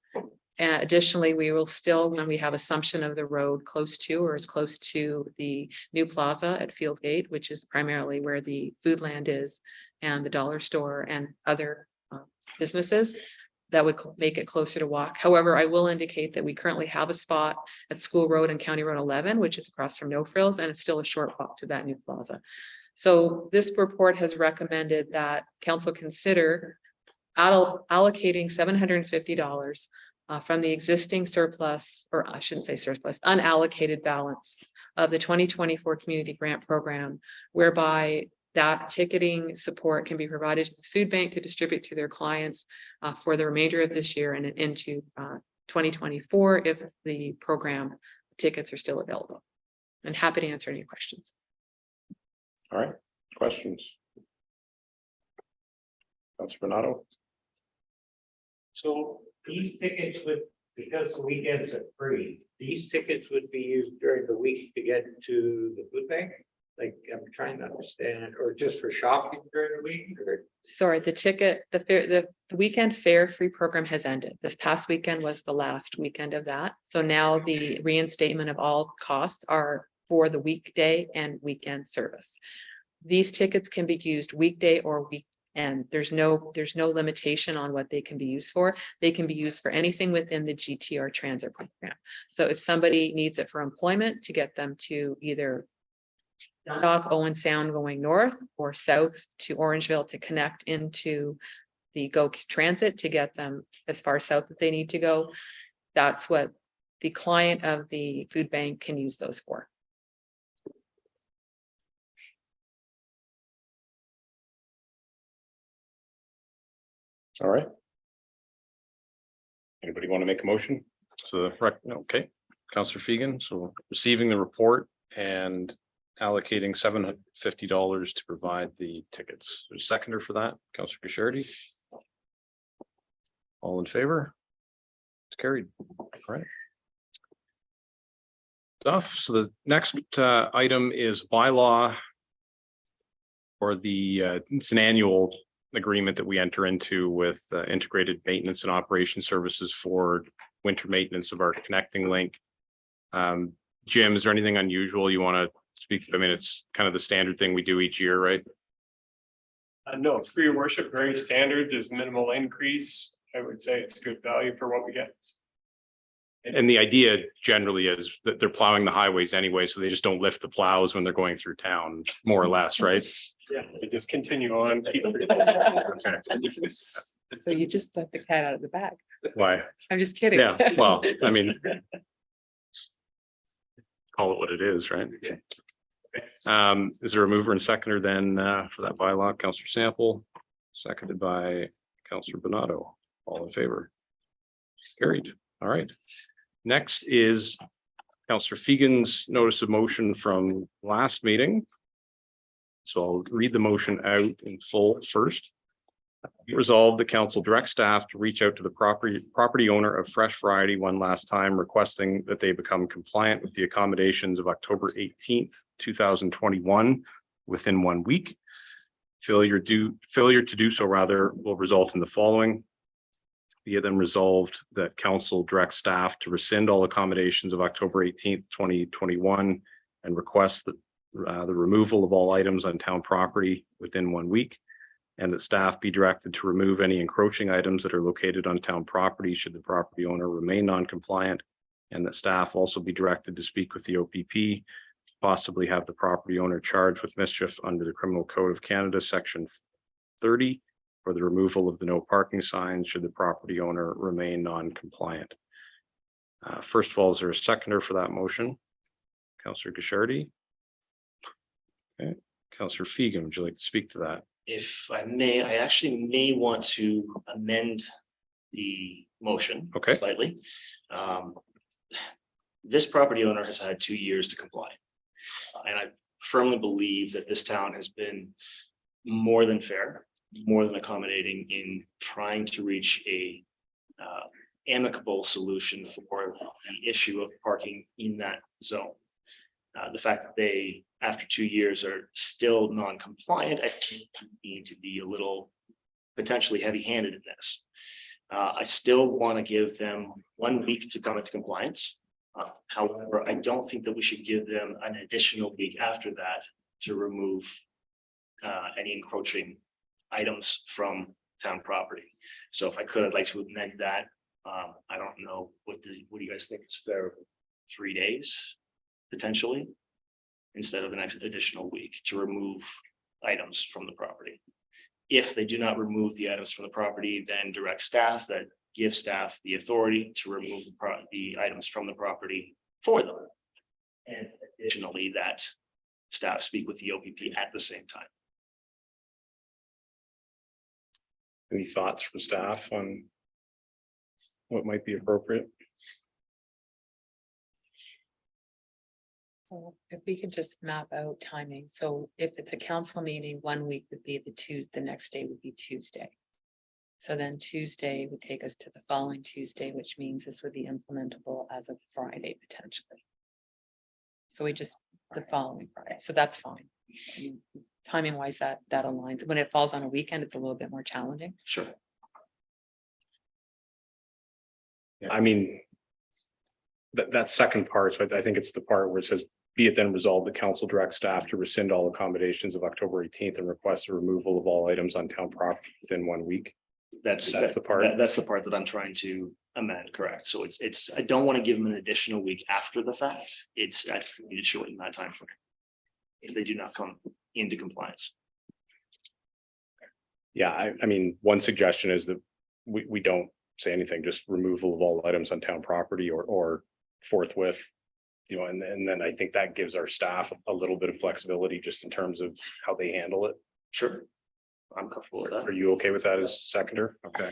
And additionally, we will still, when we have assumption of the road close to or as close to the new plaza at Fieldgate, which is primarily where the Foodland is and the dollar store and other businesses, that would make it closer to walk. However, I will indicate that we currently have a spot at School Road and County Road 11, which is across from No Frills, and it's still a short walk to that new plaza. So this report has recommended that council consider allocating $750 from the existing surplus, or I shouldn't say surplus, unallocated balance of the 2024 community grant program, whereby that ticketing support can be provided to the food bank to distribute to their clients for the remainder of this year and into 2024 if the program tickets are still available. And happy to answer any questions. All right, questions? Councilor Bernardo? So these tickets would, because the weekends are free, these tickets would be used during the week to get to the food bank? Like, I'm trying to understand, or just for shopping during the week, or? Sorry, the weekend fare free program has ended. This past weekend was the last weekend of that. So now the reinstatement of all costs are for the weekday and weekend service. These tickets can be used weekday or weekend. There's no limitation on what they can be used for. They can be used for anything within the GTR transit program. So if somebody needs it for employment to get them to either Dundalk, Owen Sound going north or south to Orangeville to connect into the GO Transit to get them as far south that they need to go, that's what the client of the food bank can use those for. All right. Anybody want to make a motion? So, okay, Councillor Fegan, so receiving the report and allocating $750 to provide the tickets. There's a seconder for that, Councillor Bishardi. All in favor? It's carried. All right. Stuff. So the next item is bylaw or the it's an annual agreement that we enter into with integrated maintenance and operation services for winter maintenance of our connecting link. Jim, is there anything unusual you want to speak? I mean, it's kind of the standard thing we do each year, right? No, for your worship, very standard, there's minimal increase. I would say it's good value for what we get. And the idea generally is that they're plowing the highways anyway, so they just don't lift the plows when they're going through town, more or less, right? Yeah, they just continue on. Okay. So you just let the cat out of the bag. Why? I'm just kidding. Yeah, well, I mean, call it what it is, right? Is there a mover and seconder then for that bylaw? Councillor Sample, seconded by Councillor Bernardo. All in favor? Carried. All right. Next is Councillor Fegan's notice of motion from last meeting. So I'll read the motion out in full first. Resolve the council direct staff to reach out to the property owner of Fresh Variety one last time, requesting that they become compliant with the accommodations of October 18th, 2021 within 1 week. Failure to do so rather will result in the following. Be it then resolved that council directs staff to rescind all accommodations of October 18th, 2021 and request that the removal of all items on town property within 1 week. and that staff be directed to remove any encroaching items that are located on town property should the property owner remain non-compliant, and that staff also be directed to speak with the OPP, possibly have the property owner charged with mischief under the Criminal Code of Canada, Section 30, for the removal of the no parking sign should the property owner remain non-compliant. First of all, is there a seconder for that motion? Councillor Ghishardi. Okay, Councillor Fegan, would you like to speak to that? If I may, I actually may want to amend the motion Okay. slightly. This property owner has had 2 years to comply. And I firmly believe that this town has been more than fair, more than accommodating in trying to reach a amicable solution for the issue of parking in that zone. The fact that they, after 2 years, are still non-compliant, I think we need to be a little potentially heavy-handed in this. I still want to give them 1 week to come into compliance. However, I don't think that we should give them an additional week after that to remove any encroaching items from town property. So if I could, I'd like to amend that. I don't know, what do you guys think? It's fair, 3 days potentially, instead of an additional week to remove items from the property. If they do not remove the items from the property, then direct staff that give staff the authority to remove the items from the property for them. And additionally, that staff speak with the OPP at the same time. Any thoughts from staff on what might be appropriate? Well, if we could just map out timing, so if it's a council meeting, 1 week would be the next day would be Tuesday. So then Tuesday would take us to the following Tuesday, which means this would be implementable as of Friday potentially. So we just, the following Friday, so that's fine. Timing wise, that aligns. When it falls on a weekend, it's a little bit more challenging. Sure. I mean, that second part, so I think it's the part where it says, be it then resolved, the council directs staff to rescind all accommodations of October 18th and request the removal of all items on town property within 1 week. That's the part. That's the part that I'm trying to amend, correct? So it's, I don't want to give them an additional week after the fact. It's actually need to shorten that time frame if they do not come into compliance. Yeah, I mean, one suggestion is that we don't say anything, just removal of all items on town property or forthwith. You know, and then I think that gives our staff a little bit of flexibility just in terms of how they handle it. Sure. I'm comfortable with that. Are you okay with that as seconder? Okay.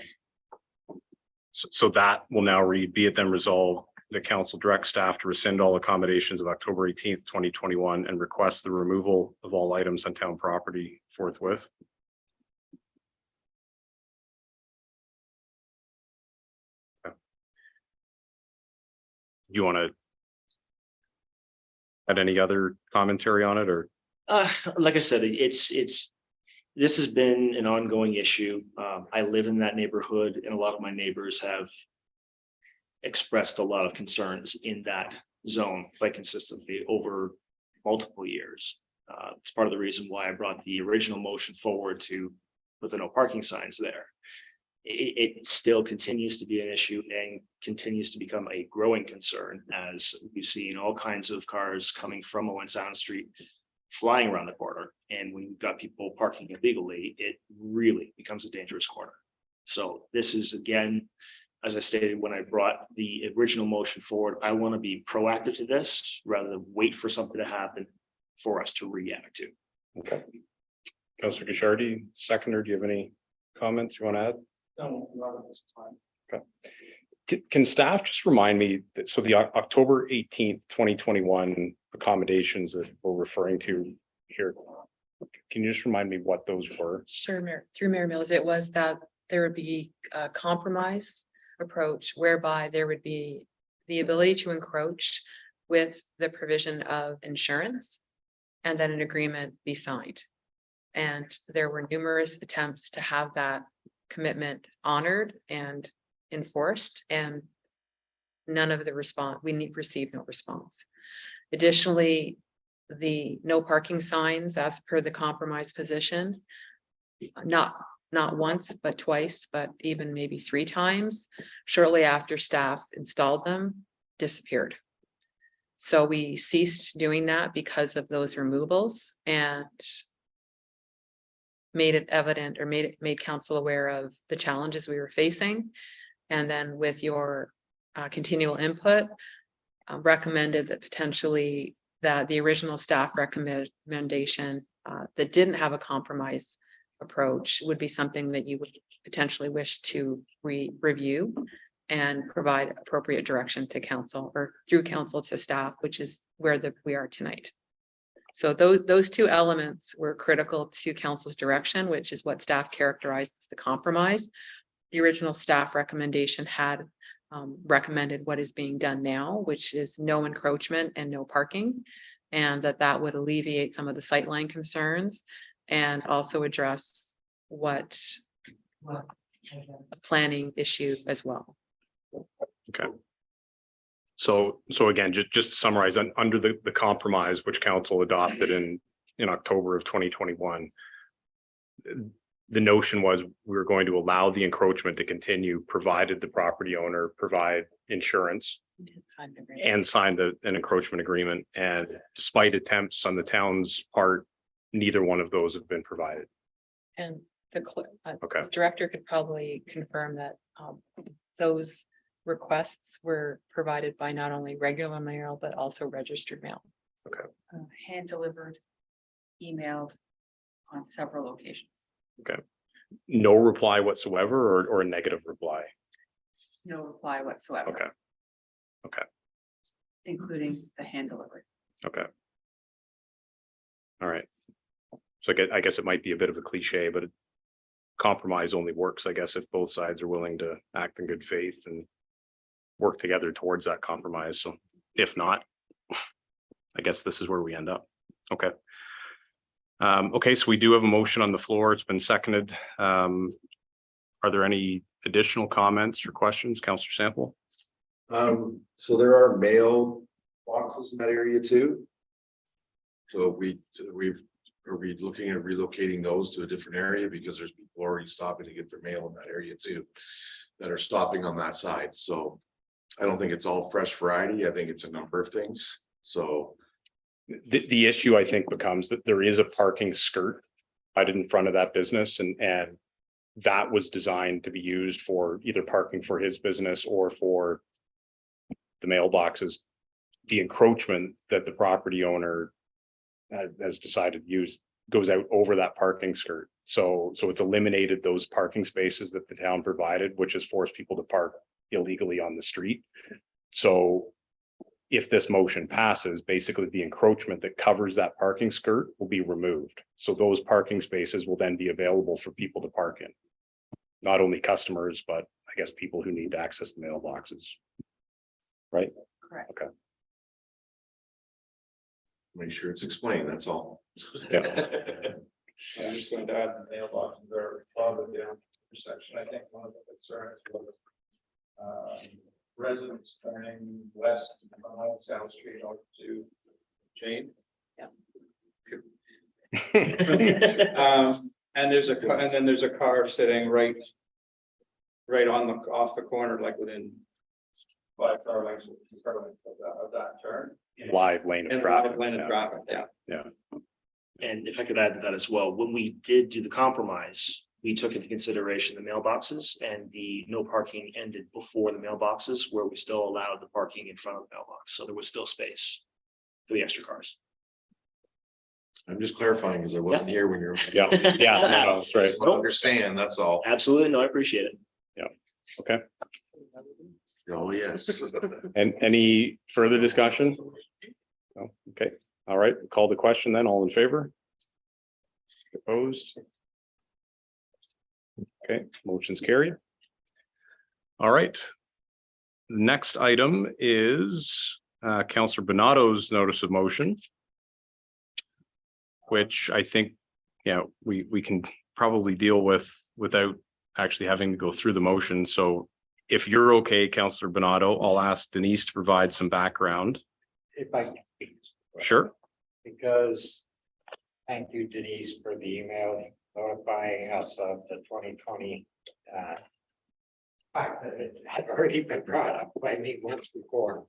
So that will now read, be it then resolved, the council directs staff to rescind all accommodations of October 18th, 2021 and request the removal of all items on town property forthwith. Okay. Do you want to add any other commentary on it or? Like I said, this has been an ongoing issue. I live in that neighborhood and a lot of my neighbors have expressed a lot of concerns in that zone quite consistently over multiple years. It's part of the reason why I brought the original motion forward to put the no parking signs there. It still continues to be an issue and continues to become a growing concern as we've seen all kinds of cars coming from Owen Sound Street flying around the corner. And when you've got people parking illegally, it really becomes a dangerous corner. So this is, again, as I stated, when I brought the original motion forward, I want to be proactive to this rather than wait for something to happen for us to react to. Okay. Councillor Ghishardi, seconder, do you have any comments you want to add? No, not at this time. Can staff just remind me that, so the October 18th, 2021 accommodations that we're referring to here, can you just remind me what those were? Sure, through Mayor Mills, it was that there would be a compromise approach whereby there would be the ability to encroach with the provision of insurance and then an agreement be signed. And there were numerous attempts to have that commitment honored and enforced, and none of the response, received no response. Additionally, the no parking signs as per the compromise position, not once, but twice, but even maybe 3 times, shortly after staff installed them, disappeared. So we ceased doing that because of those removals and made it evident or made council aware of the challenges we were facing. And then with your continual input, recommended that potentially that the original staff recommendation that didn't have a compromise approach would be something that you would potentially wish to review and provide appropriate direction to council or through council to staff, which is where we are tonight. So those 2 elements were critical to council's direction, which is what staff characterized as the compromise. The original staff recommendation had recommended what is being done now, which is no encroachment and no parking, and that would alleviate some of the sightline concerns and also address what a planning issue as well. Okay. So again, just to summarize, under the compromise which council adopted in October of 2021, the notion was we were going to allow the encroachment to continue, provided the property owner provide insurance and sign an encroachment agreement. And despite attempts on the town's part, neither one of those have been provided. And Okay. the director could probably confirm that those requests were provided by not only regular mail, but also registered mail. Hand delivered, emailed on several occasions. No reply whatsoever or a negative reply. No reply whatsoever. Okay. Including the hand delivery. Okay. All right. So I guess it might be a bit of a cliche, but compromise only works, I guess, if both sides are willing to act in good faith and work together towards that compromise. So if not, I guess this is where we end up. Okay. Okay, so we do have a motion on the floor. It's been seconded. Are there any additional comments or questions, Councillor Sample? So there are mail boxes in that area too. So are we looking at relocating those to a different area because there's people already stopping to get their mail in that area too, that are stopping on that side. So I don't think it's all fresh variety. I think it's a number of things. So The issue I think becomes that there is a parking skirt right in front of that business and that was designed to be used for either parking for his business or for the mailboxes. The encroachment that the property owner has decided to use goes out over that parking skirt. So it's eliminated those parking spaces that the town provided, which has forced people to park illegally on the street. So if this motion passes, basically the encroachment that covers that parking skirt will be removed. So those parking spaces will then be available for people to park in. Not only customers, but I guess people who need to access the mailboxes. Right? Correct. Okay. make sure it's explained, that's all. Yeah. I'm just going to add the mailboxes are farther down the section. I think one of the concerns was residents turning west on South Street onto Jane. And there's a and then there's a car sitting right on the off the corner, like within 5 car lengths of that turn. Live lane of And traffic. lane of traffic, yeah. And if I could add to that as well, when we did do the compromise, we took into consideration the mailboxes and the no parking ended before the mailboxes where we still allowed the parking in front of the mailbox. So there was still space for the extra cars. I'm just clarifying because I wasn't here when you're. Yeah, no, that's right. I don't understand, that's all. Absolutely. No, I appreciate it. Okay. Oh, yes. And any further discussion? No? Okay, all right, call the question then. All in favor? Opposed? Okay, motion's carried. All right. Next item is Councillor Benato's notice of motion, which I think, we can probably deal with without actually having to go through the motion. So if you're okay, Councillor Benato, I'll ask Denise to provide some background. If I can. Sure. Because, thank you Denise for the email. notifying us of the 2020 fact that it had already been brought up by me once before.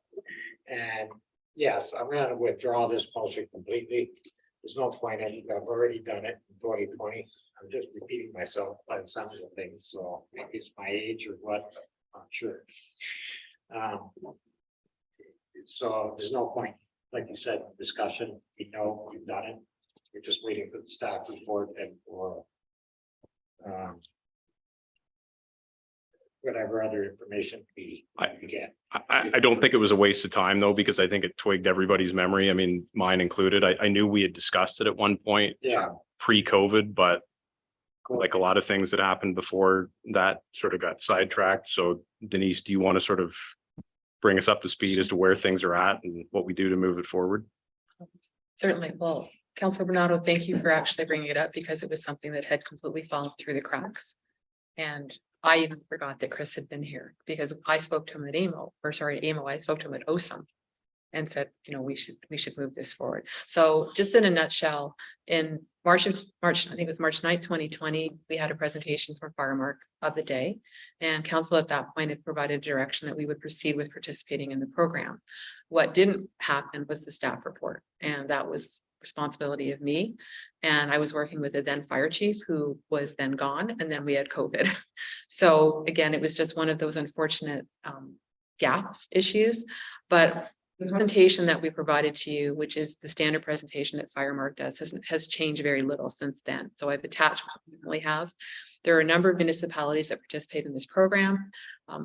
And yes, I'm gonna withdraw this motion completely. There's no point in it. I've already done it in 2020. I'm just repeating myself by the sounds of things, so maybe it's my age or what, I'm not sure. So there's no point, like you said, discussion. We know we've done it. We're just waiting for the staff report and for whatever other information we get. I don't think it was a waste of time though, because I think it twigged everybody's memory. I mean, mine included. I knew we had discussed it at one point. Yeah. Pre-COVID, but like a lot of things that happened before that sort of got sidetracked. So Denise, do you want to sort of bring us up to speed as to where things are at and what we do to move it forward? Certainly. Well, Councilor Bernardo, thank you for actually bringing it up because it was something that had completely fallen through the cracks. And I even forgot that Chris had been here because I spoke to him at AMO, I spoke to him at OSUM and said, you know, we should move this forward. So just in a nutshell, in March, I think it was March 9th, 2020, we had a presentation from Firemark of the day. And council at that point had provided direction that we would proceed with participating in the program. What didn't happen was the staff report. And that was responsibility of me. And I was working with the then fire chief who was then gone. And then we had COVID. So again, it was just one of those unfortunate gaps issues, but the presentation that we provided to you, which is the standard presentation that Firemark does, has changed very little since then. So I've attached what we really have. There are a number of municipalities that participate in this program.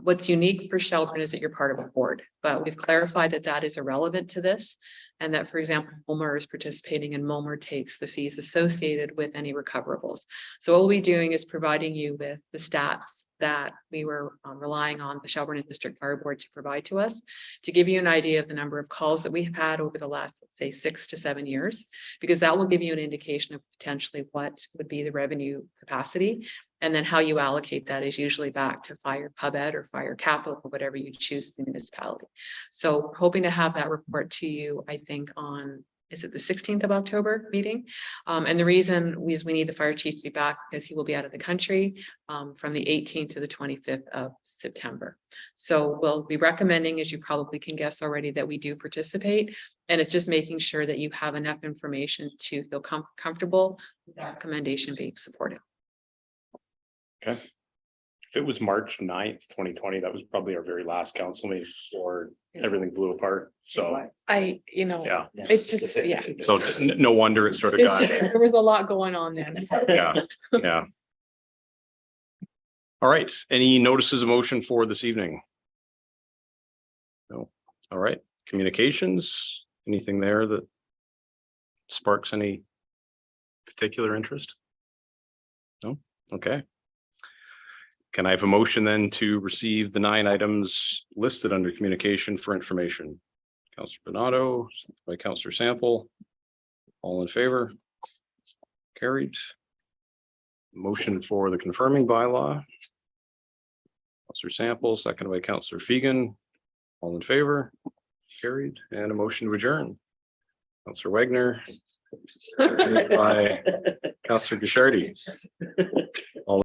What's unique for Shelburne is that you're part of a board, but we've clarified that that is irrelevant to this. And that, for example, Mulmer is participating and Mulmer takes the fees associated with any recoverables. So what we'll be doing is providing you with the stats that we were relying on the Shelburne District Fire Board to provide to us to give you an idea of the number of calls that we have had over the last, let's say, 6 to 7 years, because that will give you an indication of potentially what would be the revenue capacity. And then how you allocate that is usually back to fire pub ed or fire capital or whatever you choose as a municipality. So hoping to have that report to you, I think on, is it the 16th of October meeting? And the reason is we need the fire chief to be back because he will be out of the country from the 18th to the 25th of September. So we'll be recommending, as you probably can guess already, that we do participate. And it's just making sure that you have enough information to feel comfortable with that recommendation being supported. Okay. If it was March 9th, 2020, that was probably our very last council meeting before everything blew apart. So, Yeah, yeah. it's just, yeah. So no wonder it sort of got, There was a lot going on then. yeah, yeah. All right, any notices of motion for this evening? No. All right, communications, anything there that sparks any particular interest? No, okay. Can I have a motion then to receive the 9 items listed under communication for information? Councillor Bernardo, by Councillor Sample. All in favor? Carried. Motion for the confirming bylaw. Councillor Sample, seconded by Councillor Fegan. All in favor? Carried. And a motion to adjourn. Councillor Wagner. By Councillor Guichardi.